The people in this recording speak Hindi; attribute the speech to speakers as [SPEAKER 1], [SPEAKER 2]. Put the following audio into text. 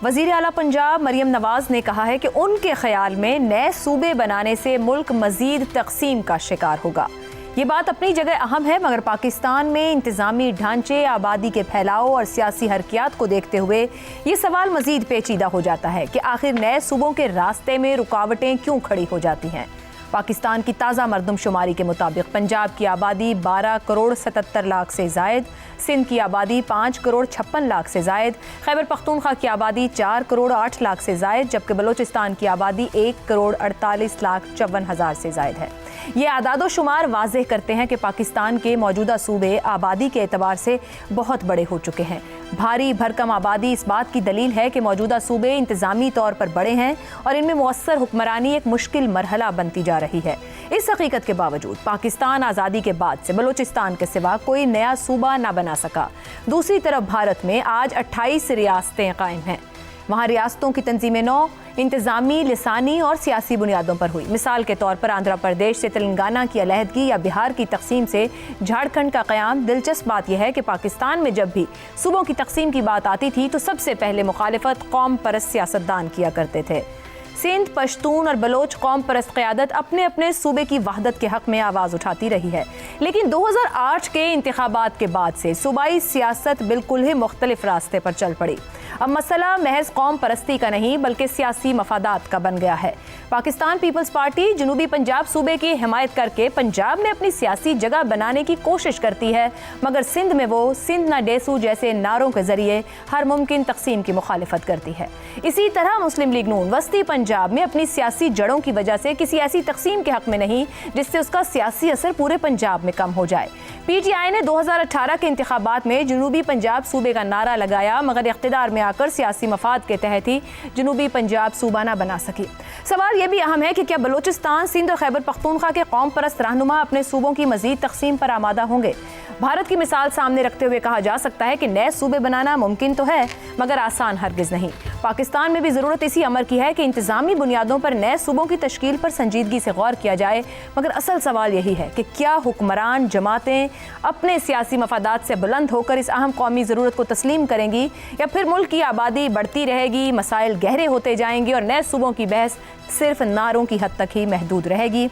[SPEAKER 1] वज़ीर आला पंजाब मरियम नवाज ने कहा है कि उनके ख्याल में नए सूबे बनाने से मुल्क मजीद तकसीम का शिकार होगा। ये बात अपनी जगह अहम है, मगर पाकिस्तान में इंतज़ामी ढांचे, आबादी के फैलाव और सियासी हरकियात को देखते हुए ये सवाल मजीद पेचीदा हो जाता है कि आखिर नए सूबों के रास्ते में रुकावटें क्यों खड़ी हो जाती हैं। पाकिस्तान की ताज़ा मरदमशुमारी के मुताबिक पंजाब की आबादी 12 करोड़ 77 लाख से ज़ायद, सिंध की आबादी 5 करोड़ 56 लाख से ज़ायद, खैबर पख्तूनख्वा की आबादी 4 करोड़ 8 लाख से ज़ायद, जबकि बलोचिस्तान की आबादी 1 करोड़ 48 लाख 54 हज़ार से ज़ायद है। ये आदादो शुमार वाज़ेह करते हैं कि पाकिस्तान के मौजूदा सूबे आबादी के एतबार से बहुत बड़े हो चुके हैं। भारी भरकम आबादी इस बात की दलील है कि मौजूदा सूबे इंतज़ामी तौर पर बड़े हैं और इनमें मुअस्सर हुक्मरानी एक मुश्किल मरहला बनती जा रही है। इस हकीकत के बावजूद पाकिस्तान आज़ादी के बाद से बलोचिस्तान के सिवा कोई नया सूबा ना बना सका। दूसरी तरफ भारत में आज 28 रियासतें कायम हैं। वहाँ रियासतों की तंजीमें नौ इंतज़ामी, लिसानी और सियासी बुनियादों पर हुई। मिसाल के तौर पर आंध्र प्रदेश से तेलंगाना की अलहदगी या बिहार की तकसीम से झारखंड का क़याम। दिलचस्प बात यह है कि पाकिस्तान में जब भी सूबों की तकसीम की बात आती थी तो सबसे पहले मुखालिफत कौम परस्त सियासतदान किया करते थे। सिंध, पश्तून और बलोच कौम परस्त क़यादत अपने अपने सूबे की वहदत के हक़ में आवाज़ उठाती रही है, लेकिन 2008 के इंतखाबात के बाद से सूबाई सियासत बिल्कुल ही मुख्तलिफ रास्ते पर चल पड़ी। अब मसला महज कौम परस्ती का नहीं बल्कि सियासी मफादात का बन गया है। पाकिस्तान पीपल्स पार्टी जनूबी पंजाब सूबे की हिमायत करके पंजाब में अपनी सियासी जगह बनाने की कोशिश करती है, मगर सिंध में वो सिंध ना डेसू जैसे नारों के जरिए हर मुमकिन तकसीम की मुखालिफत करती है। इसी तरह मुस्लिम लीग नून वस्ती पंजाब में अपनी सियासी जड़ों की वजह से किसी ऐसी तकसीम के हक में नहीं जिससे उसका सियासी असर पूरे पंजाब में कम हो जाए। PTI ने 2018 के इंतखाबात में जनूबी पंजाब सूबे का नारा लगाया, मगर इख्तिदार में आकर सियासी मफाद के तहत ही जनूबी पंजाब सूबा ना बना सकी। सवाल यह भी अहम है कि क्या बलोचिस्तान, सिंध और खैबर पख्तूनख्वा के कौम परस्त रहनुमा अपने सूबों की मजीद तकसीम पर आमादा होंगे। भारत की मिसाल सामने रखते हुए कहा जा सकता है कि नए सूबे बनाना मुमकिन तो है, मगर आसान हरगिज नहीं। पाकिस्तान में भी ज़रूरत इसी अमर की है कि इंतज़ामी बुनियादों पर नए सूबों की तश्कील पर संजीदगी से गौर किया जाए, मगर असल सवाल यही है कि क्या हुक्मरान जमातें अपने सियासी मफादात से बुलंद होकर इस अहम कौमी ज़रूरत को तस्लीम करेंगी, या फिर मुल्क की आबादी बढ़ती रहेगी, मसाइल गहरे होते जाएंगे और नए सूबों की बहस सिर्फ नारों की हद तक ही महदूद रहेगी।